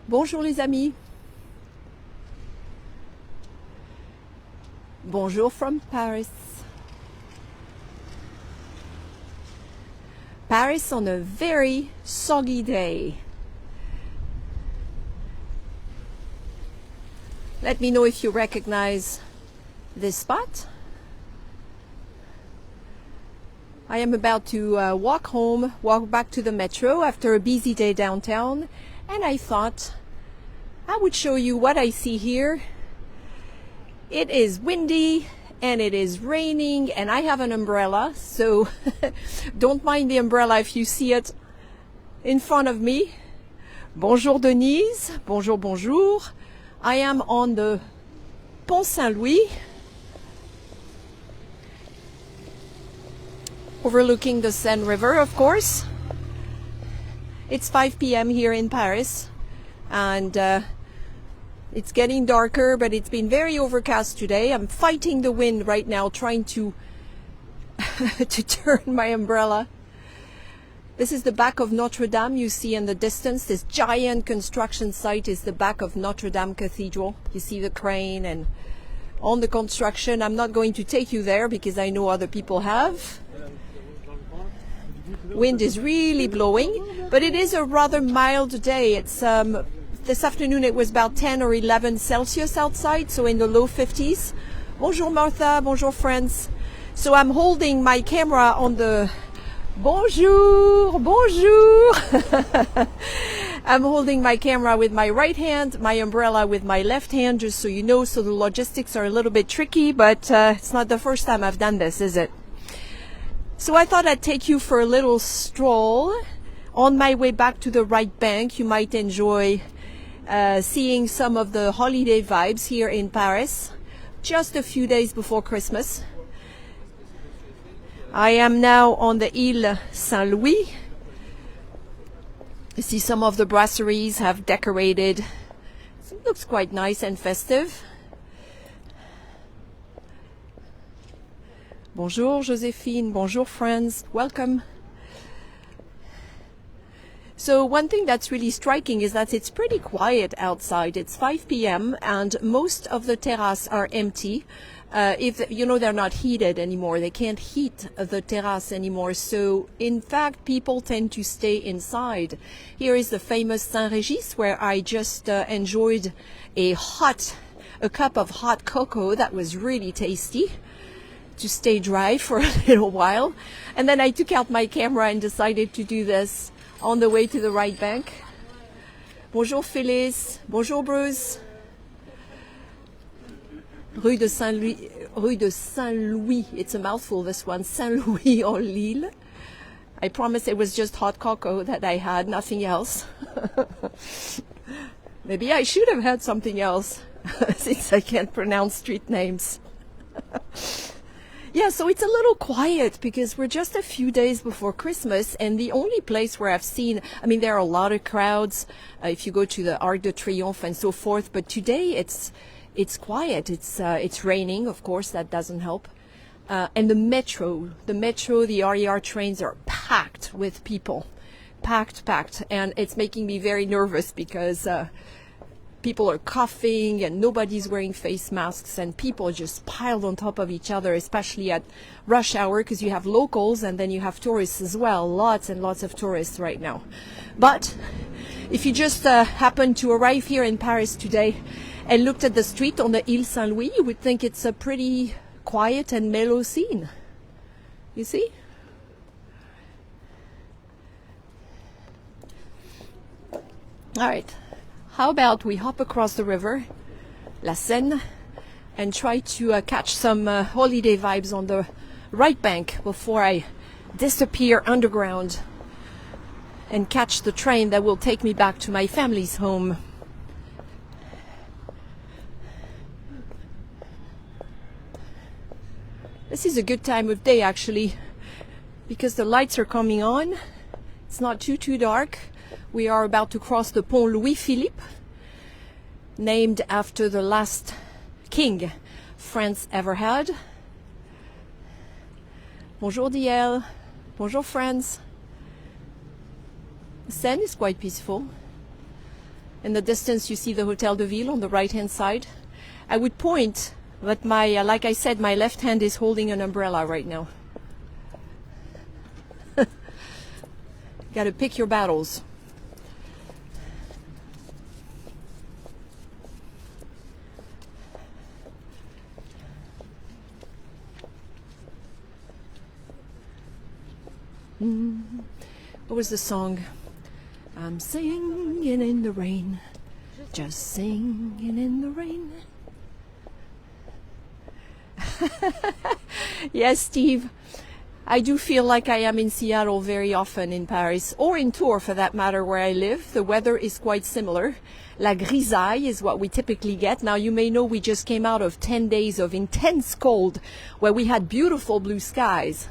Bonjour les amis. Bonjour from Paris. Paris on a very soggy day. Let me know if you recognize this spot. I am about to walk back to the metro after a busy day downtown, and I thought I would show you what I see here. It is windy and it is raining and I have an umbrella, so don't mind the umbrella if you see it in front of me. Bonjour Denise, bonjour, bonjour. I am on the Pont Saint-Louis, overlooking the Seine River, of course. It's 5 p.m. here in Paris, and it's getting darker, but it's been very overcast today. I'm fighting the wind right now, trying to to turn my umbrella. This is the back of Notre Dame. You see in the distance, this giant construction site is the back of Notre Dame Cathedral. You see the crane and on the construction. I'm not going to take you there because I know other people have. Wind is really blowing, but it is a rather mild day. It's this afternoon it was about 10 or 11 Celsius outside, so in the low 50s. Bonjour Martha, bonjour friends. So I'm holding my camera on the bonjour, bonjour. I'm holding my camera with my right hand, my umbrella with my left hand, just so you know, so the logistics are a little bit tricky, but it's not the first time I've done this, is it? So I thought I'd take you for a little stroll. On my way back to the right bank, you might enjoy seeing some of the holiday vibes here in Paris, just a few days before Christmas. I am now on the Ile Saint-Louis. You see some of the brasseries have decorated. It looks quite nice and festive. Bonjour Joséphine, bonjour friends, welcome. So one thing that's really striking is that it's pretty quiet outside. It's 5 p.m. and most of the terraces are empty. If you know, they're not heated anymore. They can't heat the terrace anymore. So in fact, people tend to stay inside. Here is the famous Saint-Régis, where I just enjoyed a cup of hot cocoa that was really tasty to stay dry for a little while. And then I took out my camera and decided to do this on the way to the right bank. Bonjour Phyllis, bonjour Bruce. Rue de Saint-Louis, it's a mouthful this one, Saint-Louis en Lille. I promise it was just hot cocoa that I had, nothing else. Maybe I should have had something else, since I can't pronounce street names. Yeah, so it's a little quiet because we're just a few days before Christmas, and the only place where I've seen, I mean, there are a lot of crowds if you go to the Arc de Triomphe and so forth, but today it's quiet. It's raining, of course, that doesn't help. And the metro, the RER trains are packed with people, packed, and it's making me very nervous because people are coughing and nobody's wearing face masks and people just piled on top of each other, especially at rush hour, because you have locals and then you have tourists as well. Lots and lots of tourists right now. But if you just happen to arrive here in Paris today and looked at the street on the Ile Saint-Louis, you would think it's a pretty quiet and mellow scene. You see? All right. How about we hop across the river, La Seine, and try to catch some holiday vibes on the right bank before I disappear underground and catch the train that will take me back to my family's home. This is a good time of day actually, because the lights are coming on. It's not too dark. We are about to cross the Pont Louis-Philippe, named after the last king France ever had. Bonjour DL, bonjour friends. The Seine is quite peaceful. In the distance, you see the Hôtel de Ville on the right-hand side. I would point, but my, like I said, my left hand is holding an umbrella right now. Got to pick your battles. What was the song? I'm singing in the rain, just singing in the rain. Yes, Steve. I do feel like I am in Seattle very often in Paris, or in Tours for that matter, where I live. The weather is quite similar. La grisaille is what we typically get. Now, you may know we just came out of 10 days of intense cold where we had beautiful blue skies.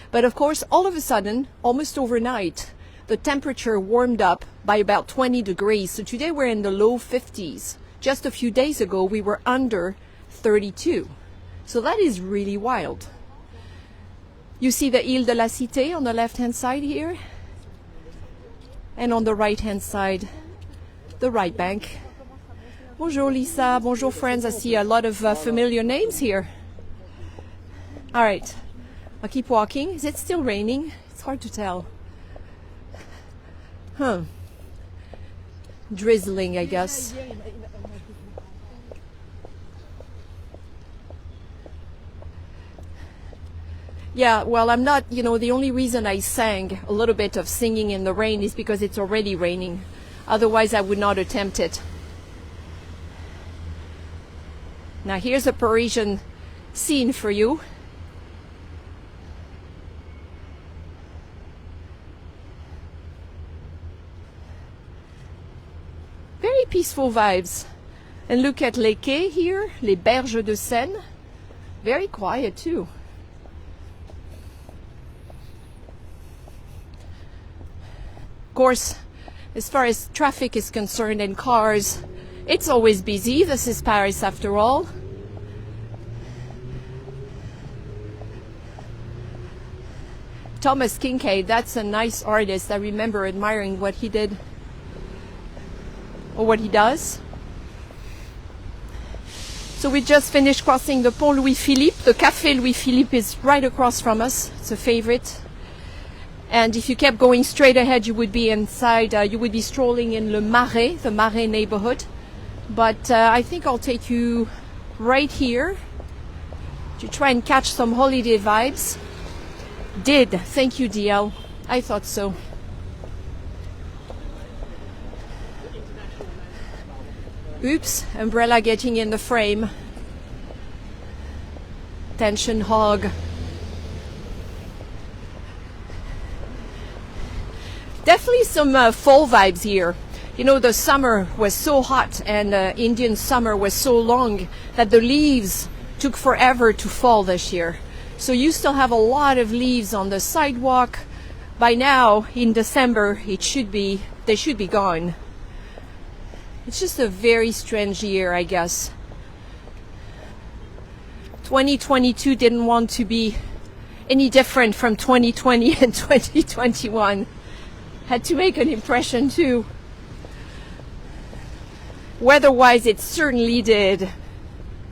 But of course, all of a sudden, almost overnight, the temperature warmed up by about 20 degrees. So today we're in the low 50s. Just a few days ago, we were under 32. So that is really wild. You see the Île de la Cité on the left-hand side here. And on the right-hand side, the right bank. Bonjour, Lisa. Bonjour, friends. I see a lot of familiar names here. All right. I'll keep walking. Is it still raining? It's hard to tell. Huh. Drizzling, I guess. Yeah, well, I'm not, the only reason I sang a little bit of Singing in the Rain is because it's already raining. Otherwise, I would not attempt it. Now, here's a Parisian scene for you. Very peaceful vibes. And look at les quais here, les berges de Seine. Very quiet, too. Of course, as far as traffic is concerned and cars, it's always busy. This is Paris after all. Thomas Kincaid, that's a nice artist. I remember admiring what he did, or what he does. So we just finished crossing the Pont Louis-Philippe. The Café Louis-Philippe is right across from us. It's a favorite. And if you kept going straight ahead, you would be inside, you would be strolling in Le Marais, the Marais neighborhood. But I think I'll take you right here to try and catch some holiday vibes. Thank you, DL. I thought so. Oops, umbrella getting in the frame. Tension hog. Definitely some fall vibes here. The summer was so hot and Indian summer was so long that the leaves took forever to fall this year. So you still have a lot of leaves on the sidewalk. By now, in December, they should be gone. It's just a very strange year, I guess. 2022 didn't want to be any different from 2020 and 2021. Had to make an impression too. Weather-wise, it certainly did.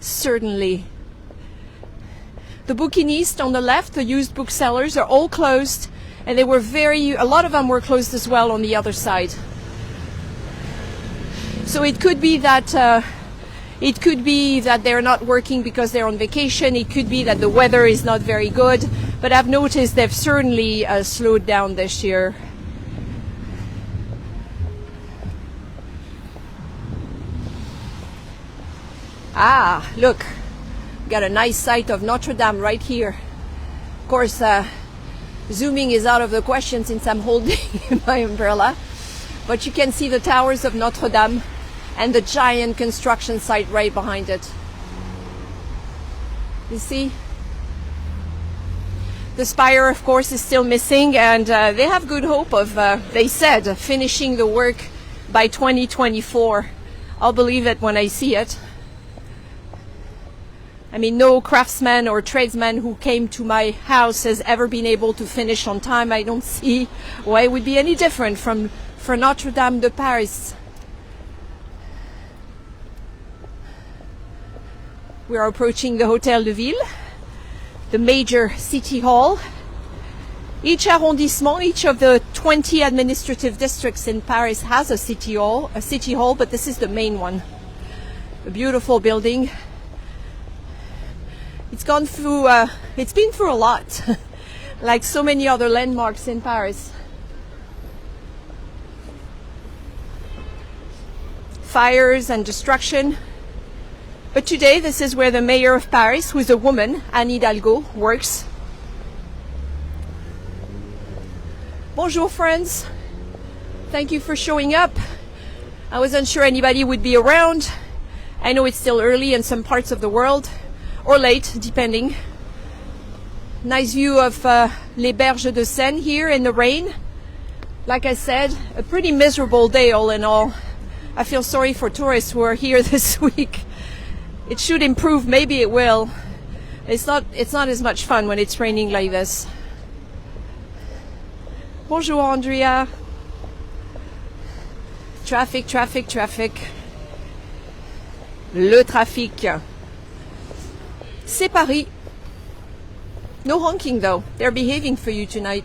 Certainly. The bouquinistes on the left, the used booksellers, are all closed, and a lot of them were closed as well on the other side. So it could be that they're not working because they're on vacation. It could be that the weather is not very good. But I've noticed they've certainly slowed down this year. Ah, look, got a nice sight of Notre Dame right here. Of course, zooming is out of the question since I'm holding my umbrella. But you can see the towers of Notre Dame and the giant construction site right behind it. You see? The spire, of course, is still missing, and they have good hope of, they said, finishing the work by 2024. I'll believe it when I see it. I mean, no craftsman or tradesman who came to my house has ever been able to finish on time. I don't see why it would be any different for Notre Dame de Paris. We are approaching the Hôtel de Ville, the major city hall. Each arrondissement, each of the 20 administrative districts in Paris has a city hall, but this is the main one. A beautiful building. It's been through a lot, like so many other landmarks in Paris. Fires and destruction. But today, this is where the mayor of Paris, who is a woman, Anne Hidalgo, works. Bonjour, friends. Thank you for showing up. I wasn't sure anybody would be around. I know it's still early in some parts of the world, or late, depending. Nice view of les berges de Seine here in the rain. Like I said, a pretty miserable day all in all. I feel sorry for tourists who are here this week. It should improve, maybe it will. It's not as much fun when it's raining like this. Bonjour, Andrea. Traffic, traffic, traffic. Le trafic. C'est Paris. No honking though. They're behaving for you tonight.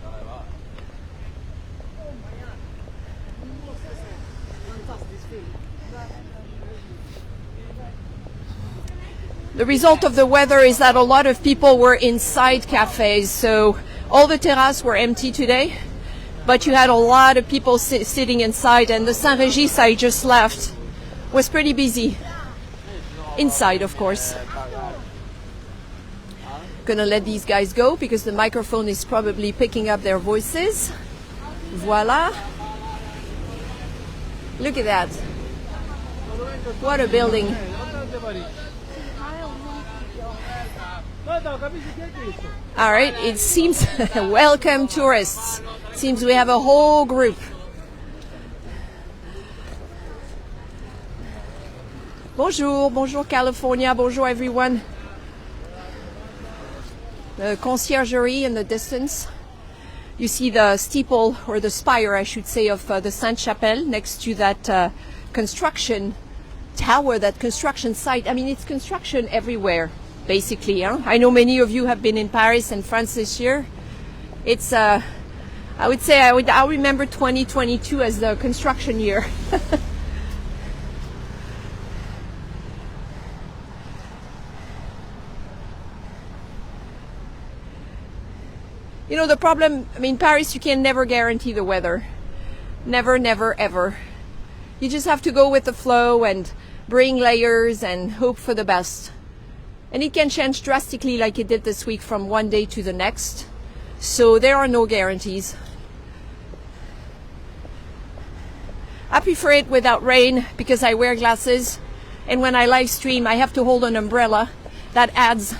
The result of the weather is that a lot of people were inside cafes, so all the terraces were empty today. But you had a lot of people sitting inside, and the Saint-Régis I just left was pretty busy. Inside, of course. Gonna let these guys go because the microphone is probably picking up their voices. Voila. Look at that. What a building. All right, it seems welcome tourists. Seems we have a whole group. Bonjour, bonjour California, bonjour everyone. The conciergerie in the distance. You see the steeple, or the spire, I should say, of the Sainte-Chapelle next to that construction tower, that construction site. I mean, it's construction everywhere, basically. Huh? I know many of you have been in Paris and France this year. It's I would say I'll remember 2022 as the construction year. You know, the problem, I mean, Paris, you can never guarantee the weather. Never, never, ever. You just have to go with the flow and bring layers and hope for the best. And it can change drastically like it did this week from one day to the next. So there are no guarantees. I prefer it without rain because I wear glasses, and when I live stream I have to hold an umbrella. That adds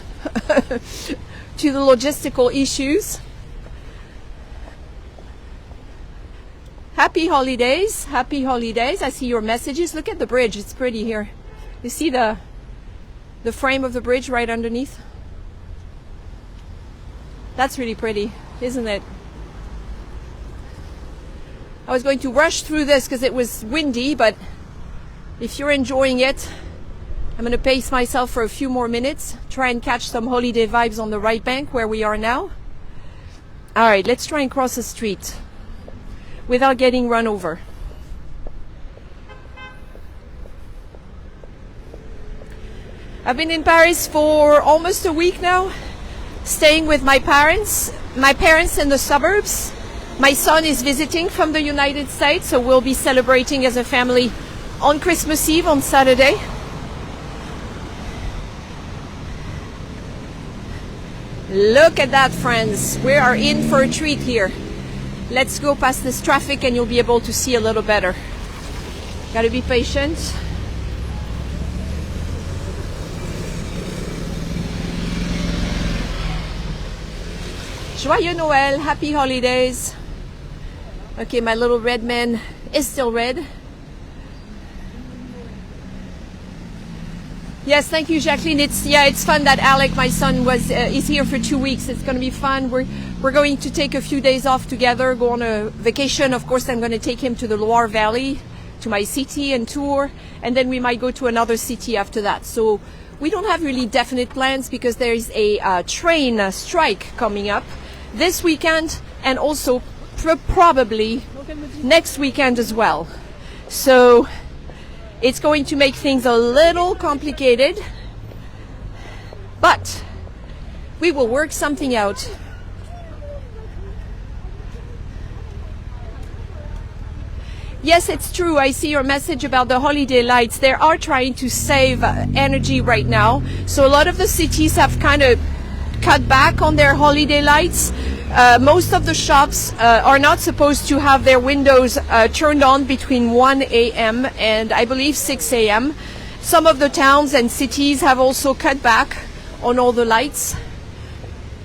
to the logistical issues. Happy holidays, happy holidays. I see your messages. Look at the bridge, it's pretty here. You see the frame of the bridge right underneath? That's really pretty, isn't it? I was going to rush through this because it was windy, but if you're enjoying it, I'm going to pace myself for a few more minutes, try and catch some holiday vibes on the right bank where we are now. All right, let's try and cross the street without getting run over. I've been in Paris for almost a week now, staying with my parents in the suburbs. My son is visiting from the United States, so we'll be celebrating as a family on Christmas Eve on Saturday. Look at that, friends. We are in for a treat here. Let's go past this traffic and you'll be able to see a little better. Gotta be patient. Joyeux Noël, happy holidays. Okay, my little red man is still red. Yes, thank you, Jacqueline. It's fun that Alec, my son, is here for 2 weeks. It's going to be fun. We're going to take a few days off together, go on a vacation. Of course, I'm going to take him to the Loire Valley, to my city and tour, and then we might go to another city after that. So we don't have really definite plans because there is a train strike coming up this weekend and also probably next weekend as well. So it's going to make things a little complicated, but we will work something out. Yes, it's true. I see your message about the holiday lights. They are trying to save energy right now. So a lot of the cities have kind of cut back on their holiday lights. Most of the shops are not supposed to have their windows turned on between 1 a.m. and I believe 6 a.m. Some of the towns and cities have also cut back on all the lights.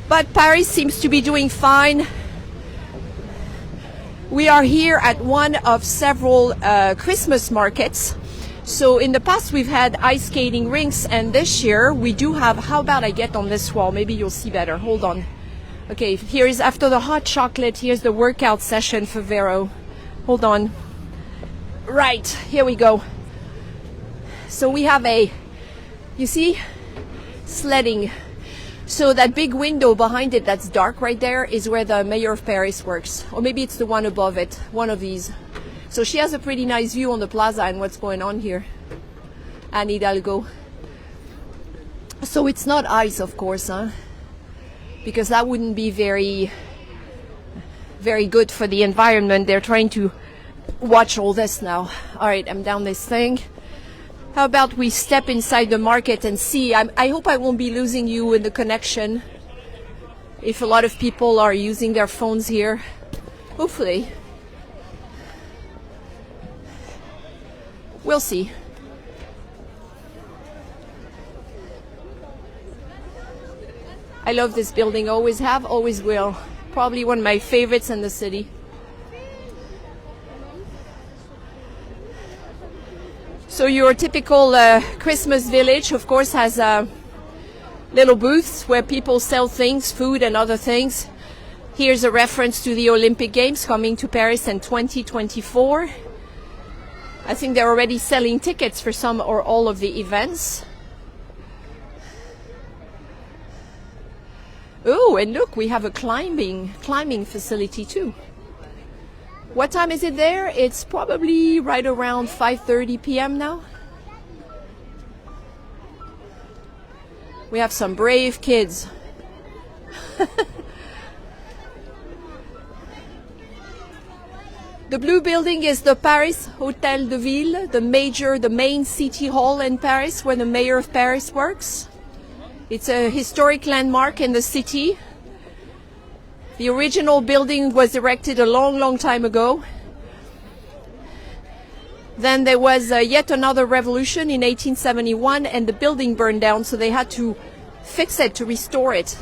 But Paris seems to be doing fine. We are here at one of several Christmas markets. So in the past we've had ice skating rinks, and this year we do have, how about I get on this wall, maybe you'll see better, hold on. Okay, here is, after the hot chocolate, here's the workout session for Véro. Hold on. Right, here we go. So we have you see, sledding. So that big window behind it that's dark right there is where the mayor of Paris works. Or maybe it's the one above it, one of these. So she has a pretty nice view on the plaza and what's going on here. Anne Hidalgo. So it's not ice, of course, huh? Because that wouldn't be very good for the environment. They're trying to watch all this now. All right, I'm down this thing. How about we step inside the market and see? I hope I won't be losing you in the connection if a lot of people are using their phones here. Hopefully. We'll see. I love this building. Always have, always will. Probably one of my favorites in the city. So your typical Christmas village, of course, has little booths where people sell things, food and other things. Here's a reference to the Olympic Games coming to Paris in 2024. I think they're already selling tickets for some or all of the events. Oh, and look, we have a climbing facility too. What time is it there? It's probably right around 5:30 p.m. now. We have some brave kids. The blue building is the Paris Hôtel de Ville, the main city hall in Paris where the mayor of Paris works. It's a historic landmark in the city. The original building was erected a long time ago. Then there was yet another revolution in 1871 and the building burned down, so they had to fix it, to restore it.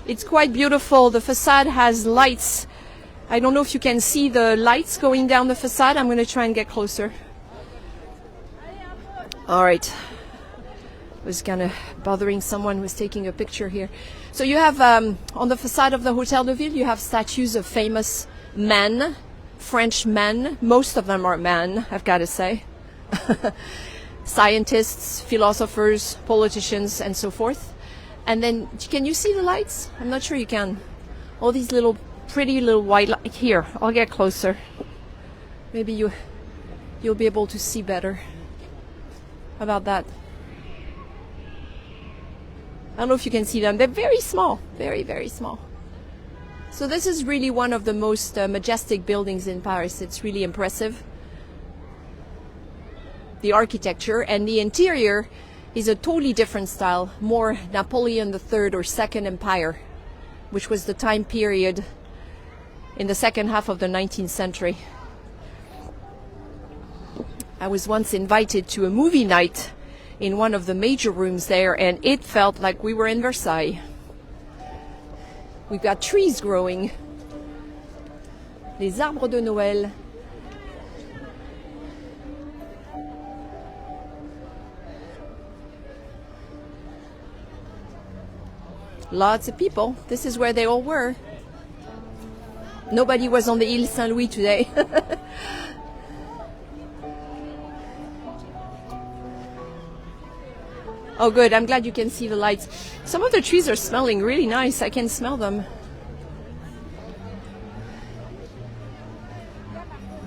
It's quite beautiful. The facade has lights. I don't know if you can see the lights going down the facade. I'm going to try and get closer. All right. Was kind of bothering someone who was taking a picture here. So you have on the facade of the Hôtel de Ville, you have statues of famous men, French men. Most of them are men, I've got to say. Scientists, philosophers, politicians, and so forth. And then, can you see the lights? I'm not sure you can. All these little, pretty little white lights. Here, I'll get closer. Maybe you'll be able to see better. How about that? I don't know if you can see them. They're very small, very small. So this is really one of the most majestic buildings in Paris. It's really impressive. The architecture and the interior is a totally different style, more Napoleon III or Second Empire, which was the time period in the second half of the 19th century. I was once invited to a movie night in one of the major rooms there, and it felt like we were in Versailles. We've got trees growing. Les arbres de Noël. Lots of people. This is where they all were. Nobody was on the Ile Saint-Louis today. Oh, good. I'm glad you can see the lights. Some of the trees are smelling really nice. I can smell them.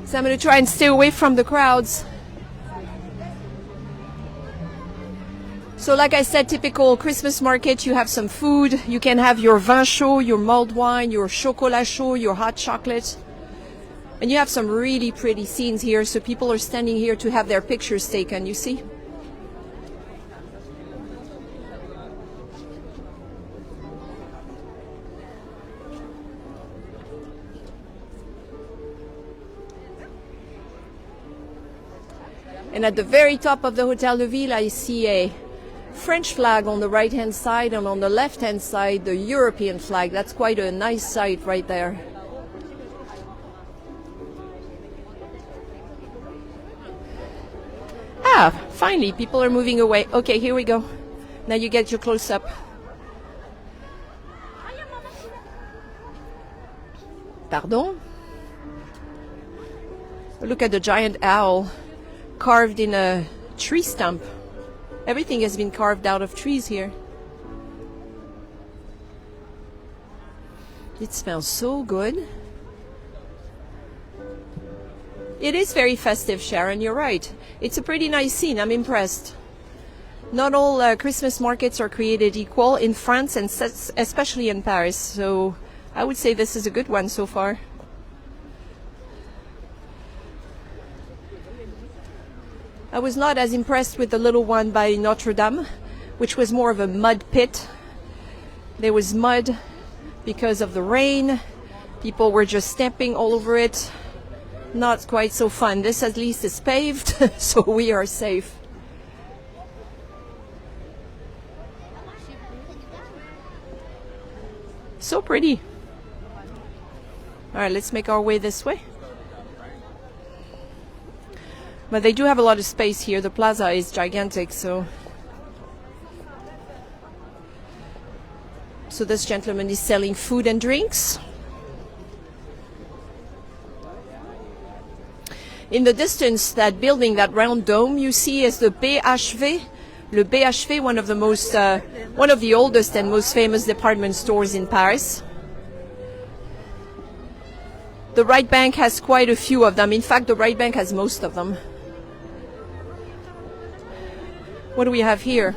So I'm going to try and stay away from the crowds. So like I said, typical Christmas market, you have some food. You can have your vin chaud, your mulled wine, your chocolat chaud, your hot chocolate. And you have some really pretty scenes here. So people are standing here to have their pictures taken, you see? And at the very top of the Hôtel de Ville, I see a French flag on the right-hand side, and on the left-hand side, the European flag. That's quite a nice sight right there. Ah, finally, people are moving away. Okay, here we go. Now you get your close-up. Pardon? Look at the giant owl carved in a tree stump. Everything has been carved out of trees here. It smells so good. It is very festive, Sharon, you're right. It's a pretty nice scene, I'm impressed. Not all Christmas markets are created equal in France and especially in Paris, so I would say this is a good one so far. I was not as impressed with the little one by Notre Dame, which was more of a mud pit. There was mud because of the rain. People were just stamping all over it. Not quite so fun. This at least is paved, so we are safe. So pretty. All right, let's make our way this way. But they do have a lot of space here. The plaza is gigantic, so this gentleman is selling food and drinks. In the distance, that building, that round dome you see is the BHV. Le BHV, one of the oldest and most famous department stores in Paris. The right bank has quite a few of them. In fact, the right bank has most of them. What do we have here?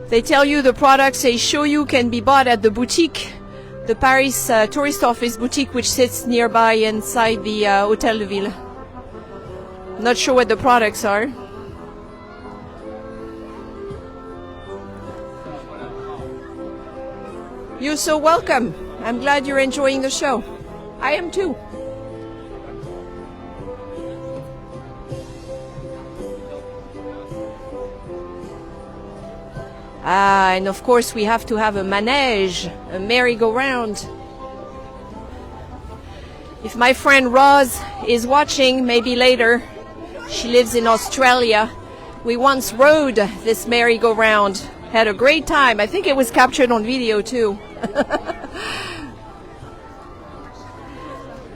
They tell you the products they show you can be bought at the boutique, the Paris tourist office boutique, which sits nearby inside the Hôtel de Ville. Not sure what the products are. You're so welcome. I'm glad you're enjoying the show. I am too. And of course we have to have a manège, a merry-go-round. If my friend Roz is watching, maybe later, she lives in Australia. We once rode this merry-go-round, had a great time. I think it was captured on video too.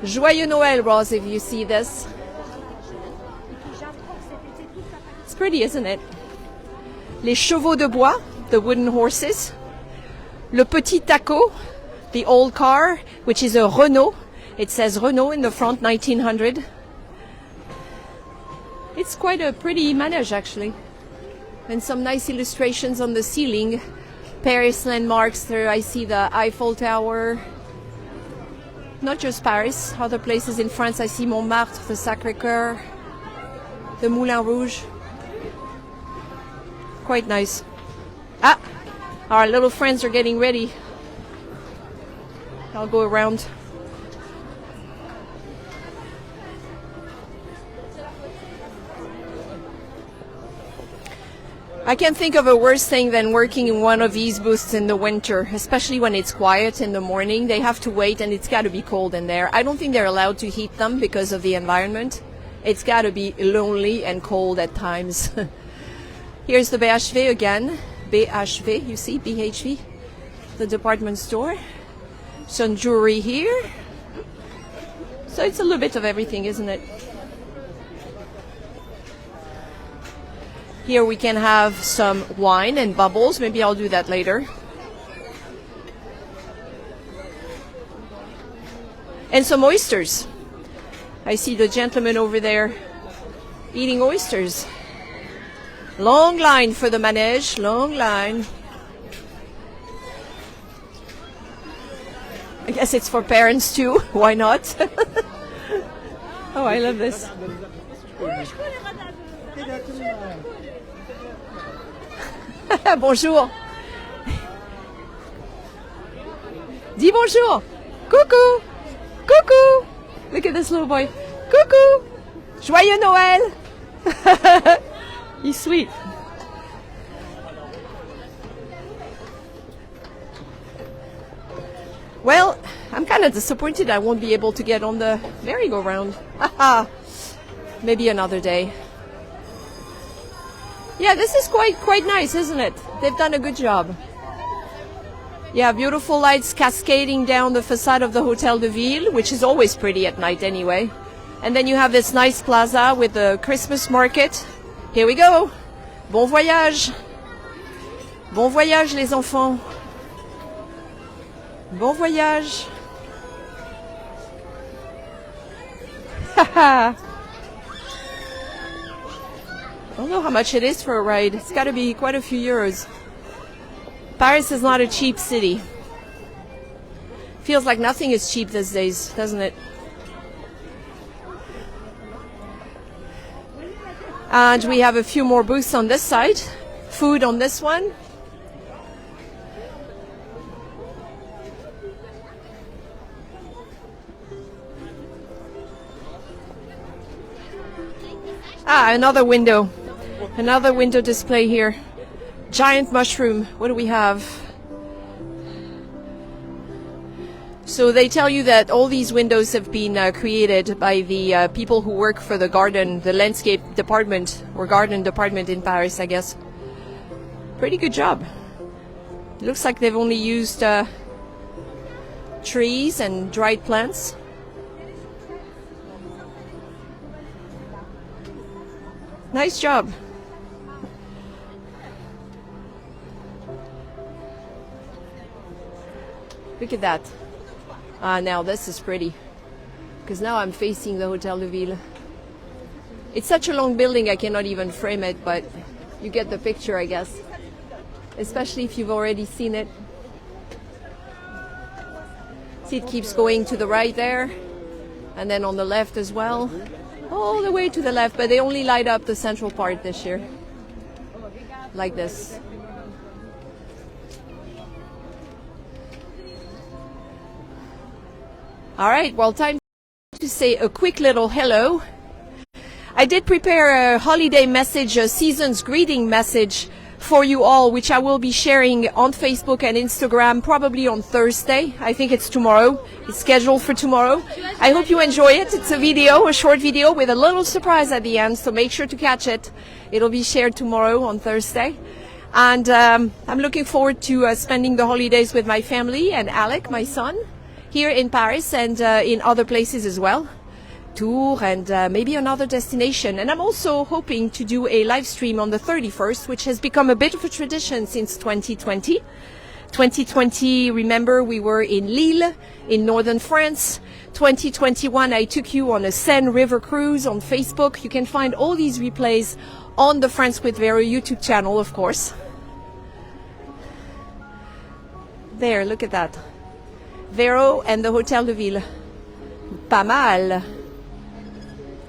Joyeux Noël, Roz, if you see this. It's pretty, isn't it? Les chevaux de bois, the wooden horses. Le petit taco, the old car, which is a Renault. It says Renault in the front, 1900. It's quite a pretty manège, actually. And some nice illustrations on the ceiling. Paris landmarks. There I see the Eiffel Tower. Not just Paris, other places in France. I see Montmartre, the Sacré-Cœur, the Moulin Rouge. Quite nice. Ah, our little friends are getting ready. I'll go around. I can't think of a worse thing than working in one of these booths in the winter, especially when it's quiet in the morning. They have to wait and it's got to be cold in there. I don't think they're allowed to heat them because of the environment. It's got to be lonely and cold at times. Here's the BHV again. BHV, you see, BHV, the department store. Some jewelry here. So it's a little bit of everything, isn't it? Here we can have some wine and bubbles. Maybe I'll do that later. And some oysters. I see the gentleman over there eating oysters. Long line for the manège, long line. I guess it's for parents too. Why not? Oh, I love this. Bonjour. Dis bonjour. Coucou. Coucou. Look at this little boy. Coucou. Joyeux Noël. He's sweet. Well, I'm kind of disappointed I won't be able to get on the merry-go-round. Maybe another day. Yeah, this is quite nice, isn't it? They've done a good job. Yeah, beautiful lights cascading down the facade of the Hôtel de Ville, which is always pretty at night anyway. And then you have this nice plaza with the Christmas market. Here we go. Bon voyage. Bon voyage, les enfants. Bon voyage. I don't know how much it is for a ride. It's got to be quite a few euros. Paris is not a cheap city. Feels like nothing is cheap these days, doesn't it? And we have a few more booths on this side. Food on this one. Another window. Another window display here. Giant mushroom. What do we have? So they tell you that all these windows have been created by the people who work for the garden, the landscape department, or garden department in Paris, I guess. Pretty good job. Looks like they've only used trees and dried plants. Nice job. Look at that. Now this is pretty, because now I'm facing the Hôtel de Ville. It's such a long building I cannot even frame it, but you get the picture, I guess. Especially if you've already seen it. See, it keeps going to the right there, and then on the left as well. All the way to the left, but they only light up the central part this year. Like this. All right, well, time to say a quick little hello. I did prepare a holiday message, a season's greeting message for you all, which I will be sharing on Facebook and Instagram probably on Thursday. I think it's tomorrow. It's scheduled for tomorrow. I hope you enjoy it. It's a video, a short video with a little surprise at the end, so make sure to catch it. It'll be shared tomorrow on Thursday. And I'm looking forward to spending the holidays with my family and Alec, my son, here in Paris and in other places as well. Tours and maybe another destination. And I'm also hoping to do a live stream on the 31st, which has become a bit of a tradition since 2020. 2020, remember, we were in Lille, in northern France. 2021, I took you on a Seine River cruise on Facebook. You can find all these replays on the France with Véro YouTube channel, of course. There, look at that. Véro and the Hôtel de Ville. Pas mal.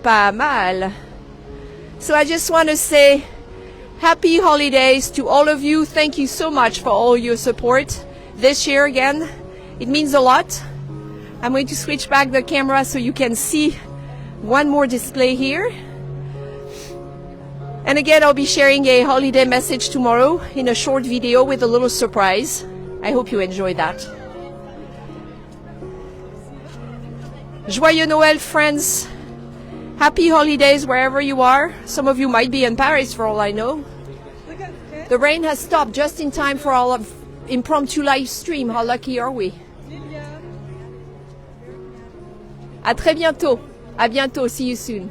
Pas mal. So I just want to say happy holidays to all of you. Thank you so much for all your support this year again. It means a lot. I'm going to switch back the camera so you can see one more display here. And again, I'll be sharing a holiday message tomorrow in a short video with a little surprise. I hope you enjoy that. Joyeux Noël, friends. Happy holidays wherever you are. Some of you might be in Paris for all I know. The rain has stopped just in time for our impromptu live stream. How lucky are we? À très bientôt. À bientôt. See you soon.